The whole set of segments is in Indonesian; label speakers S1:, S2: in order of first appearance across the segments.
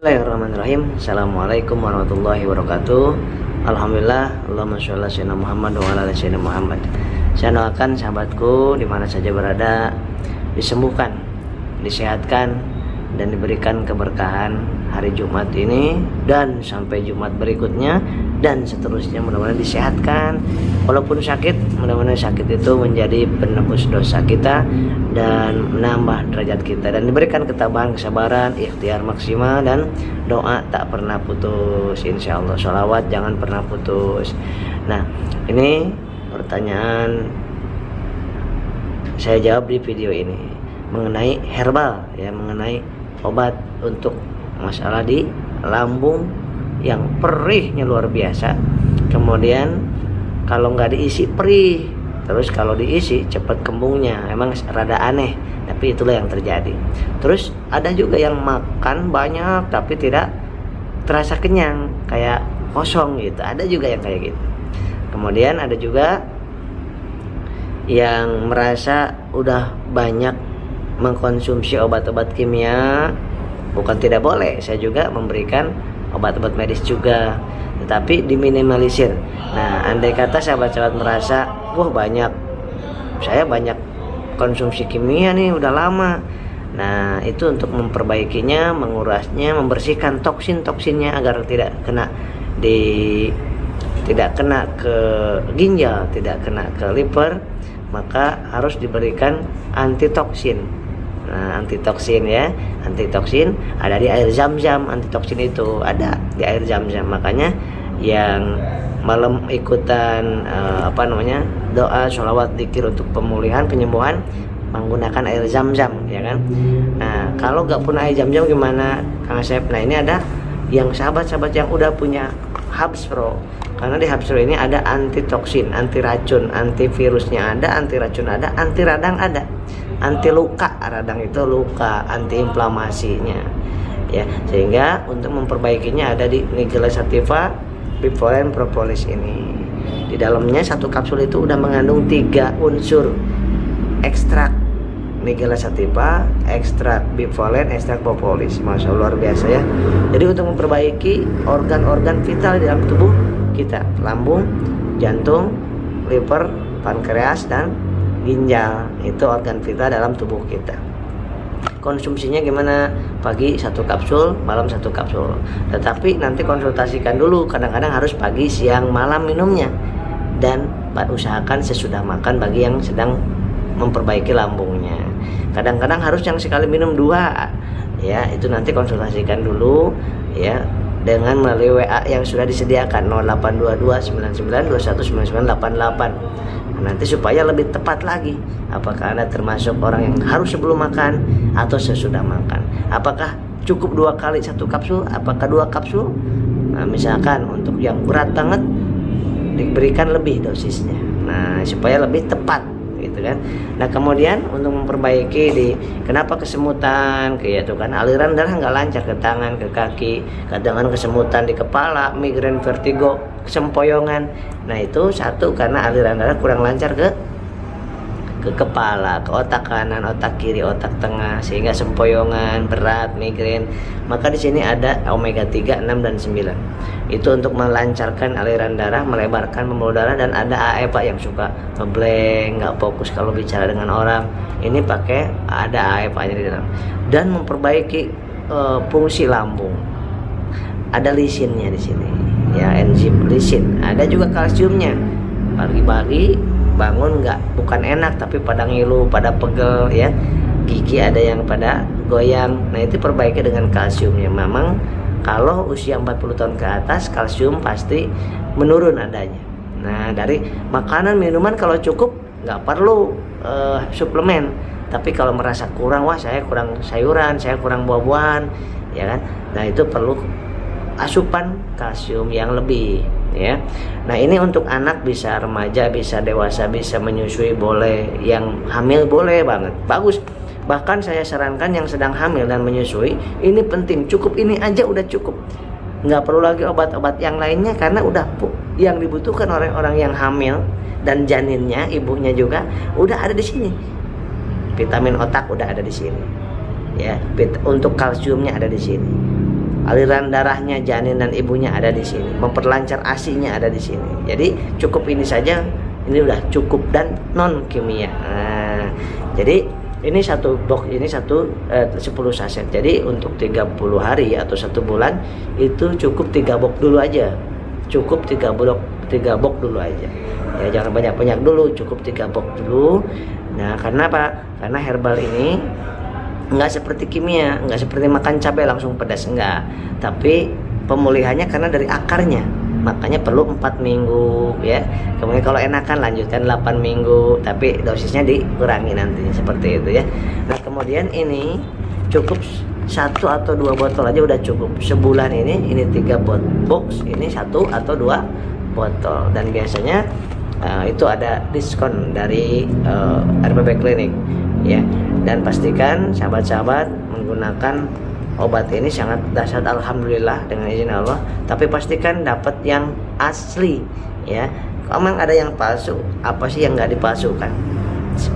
S1: Bismillahirrahmanirrahim. Assalamualaikum warahmatullahi wabarakatuh. Alhamdulillah, Allahumma sholli ala sayyidina Muhammad wa ala ali sayyidina Muhammad. Saya doakan sahabatku di mana saja berada disembuhkan, disehatkan, dan diberikan keberkahan hari Jumat ini dan sampai Jumat berikutnya dan seterusnya. Mudah-mudahan disehatkan. Walaupun sakit, mudah-mudahan sakit itu menjadi penebus dosa kita dan menambah derajat kita, dan diberikan ketabahan, kesabaran, ikhtiar maksimal, dan doa tak pernah putus. Insya Allah sholawat jangan pernah putus. Nah, ini pertanyaan saya jawab di video ini mengenai herbal, ya, mengenai obat untuk masalah di lambung yang perihnya luar biasa. Kemudian kalau nggak diisi perih, terus kalau diisi cepat kembungnya. Emang rada aneh, tapi itulah yang terjadi. Terus ada juga yang makan banyak tapi tidak terasa kenyang, kayak kosong gitu. Ada juga yang kayak gitu. Kemudian ada juga yang merasa udah banyak mengkonsumsi obat-obat kimia. Bukan tidak boleh, saya juga memberikan obat-obat medis juga, tetapi diminimalisir. Nah, andai kata sahabat-sahabat merasa, wah saya banyak konsumsi kimia nih udah lama. Nah, itu untuk memperbaikinya, mengurasnya, membersihkan toksin-toksinnya agar tidak kena ke ginjal, tidak kena ke liver, maka harus diberikan antitoksin. Nah, antitoksin ada di air zam-zam. Antitoksin itu ada di air zam-zam. Makanya yang malam ikutan doa, sholawat, zikir untuk pemulihan, penyembuhan menggunakan air zam-zam, ya kan. Nah, kalau gak punya air zam-zam gimana, Kang Asep? Nah, ini ada yang sahabat-sahabat yang udah punya Habspro. Karena di Habspro ini ada antitoksin, anti racun, antivirusnya ada, anti racun ada, anti radang ada, anti luka. Radang itu luka, anti inflamasinya, ya. Sehingga untuk memperbaikinya ada di Nigella Sativa Bipolen Propolis ini. Di dalamnya satu kapsul itu udah mengandung 3 unsur: ekstrak Nigella Sativa, ekstrak Bipolen, ekstrak Propolis. Masya Allah, luar biasa, ya. Jadi untuk memperbaiki organ-organ vital di dalam tubuh kita, lambung, jantung, liver, pankreas, dan ginjal, itu organ vital dalam tubuh kita. Konsumsinya gimana? Pagi 1 kapsul, malam 1 kapsul. Tetapi nanti konsultasikan dulu, kadang-kadang harus pagi, siang, malam minumnya. Dan usahakan sesudah makan bagi yang sedang memperbaiki lambungnya. Kadang-kadang harus yang sekali minum 2, ya. Itu nanti konsultasikan dulu, ya, dengan melalui WA yang sudah disediakan 082299219988. Nanti supaya lebih tepat lagi, apakah Anda termasuk orang yang harus sebelum makan atau sesudah makan. Apakah cukup 2 kali 1 kapsul, apakah 2 kapsul. Nah, misalkan untuk yang berat banget diberikan lebih dosisnya, nah supaya lebih tepat gitu kan. Nah, kemudian untuk memperbaiki kenapa kesemutan, kayak itu kan, aliran darah nggak lancar ke tangan, ke kaki, kadang-kadang kesemutan di kepala, migrain, vertigo, kesempoyongan. Nah, itu satu karena aliran darah kurang lancar ke kepala, ke otak kanan, otak kiri, otak tengah, sehingga sempoyongan, berat, migrain. Maka di sini ada omega 3, 6, dan 9. Itu untuk melancarkan aliran darah, melebarkan pembuluh darah. Dan ada AE, Pak, yang suka ngeblank, nggak fokus kalau bicara dengan orang. Ini pakai ada AE, Pak-nya di dalam. Dan memperbaiki fungsi lambung. Ada lisinnya di sini, ya, enzim lisin. Ada juga kalsiumnya. Pagi-pagi bangun bukan enak, tapi pada ngilu, pada pegel, ya, gigi ada yang pada goyang. Nah, itu perbaiki dengan kalsiumnya. Memang kalau usia 40 tahun ke atas, kalsium pasti menurun adanya. Nah, dari makanan, minuman kalau cukup nggak perlu suplemen. Tapi kalau merasa kurang, wah saya kurang sayuran, saya kurang buah-buahan, ya kan. Nah, itu perlu asupan kalsium yang lebih, ya. Nah, ini untuk anak, bisa remaja, bisa dewasa, bisa menyusui boleh, yang hamil boleh banget, bagus. Bahkan saya sarankan yang sedang hamil dan menyusui, ini penting, cukup ini aja udah cukup. Nggak perlu lagi obat-obat yang lainnya, karena udah yang dibutuhkan oleh orang yang hamil dan janinnya, ibunya juga udah ada di sini. Vitamin otak udah ada di sini, ya. Untuk kalsiumnya ada di sini. aliran darahnya janin dan ibunya ada di sini, memperlancar ASI-nya ada di sini. Jadi cukup ini saja, ini udah cukup dan non kimia. Nah, jadi ini satu box ini 10 saset. Jadi untuk 30 hari atau 1 bulan itu cukup 3 box dulu aja. Cukup 3 box dulu aja. Ya jangan banyak-banyak dulu, cukup 3 box dulu. Nah, karena apa? Karena herbal ini nggak seperti kimia, nggak seperti makan cabai langsung pedas, enggak. Tapi pemulihannya karena dari akarnya. Makanya perlu 4 minggu ya. Kemudian kalau enakan lanjutkan 8 minggu, tapi dosisnya dikurangi nanti seperti itu ya. Nah, kemudian ini cukup 1 atau 2 botol aja udah cukup. Sebulan ini 3 box, ini 1 atau 2 botol. Dan biasanya itu ada diskon dari RPP Klinik ya. Dan pastikan sahabat-sahabat menggunakan obat ini sangat dahsyat, alhamdulillah dengan izin Allah. Tapi pastikan dapat yang asli ya. Kalau memang ada yang palsu, apa sih yang nggak dipalsukan?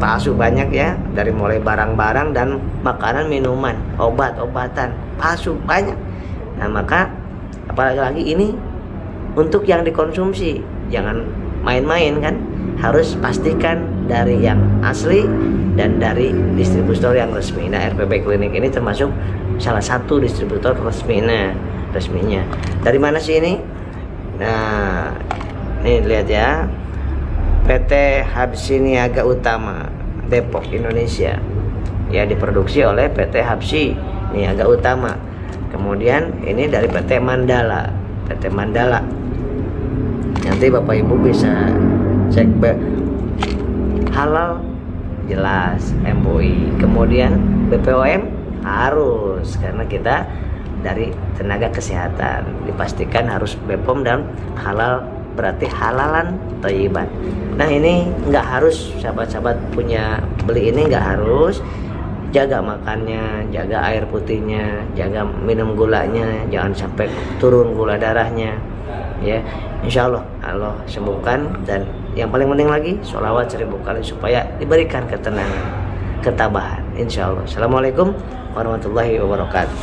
S1: Palsu banyak ya, dari mulai barang-barang dan makanan, minuman, obat-obatan palsu banyak. Nah, maka apalagi ini untuk yang dikonsumsi, jangan main-main kan. Harus pastikan dari yang asli dan dari distributor yang resmi. Nah, RPP Klinik ini termasuk salah satu distributor resminya. Dari mana sih ini? Nah, ini lihat ya, PT Habsi Niaga Utama Depok, Indonesia ya, diproduksi oleh PT Habsi Niaga Utama. Kemudian ini dari PT Mandala. Nanti Bapak Ibu bisa cek halal jelas, MUI, kemudian BPOM harus, karena kita dari tenaga kesehatan dipastikan harus BPOM dan halal, berarti halalan thayyiban. Nah, ini nggak harus sahabat-sahabat punya beli ini, nggak harus. Jaga makannya, jaga air putihnya, jaga minum gulanya, jangan sampai turun gula darahnya ya. Insya Allah Allah sembuhkan. Dan yang paling penting lagi, sholawat 1000 kali supaya diberikan ketenangan, ketabahan, insya Allah. Assalamualaikum warahmatullahi wabarakatuh.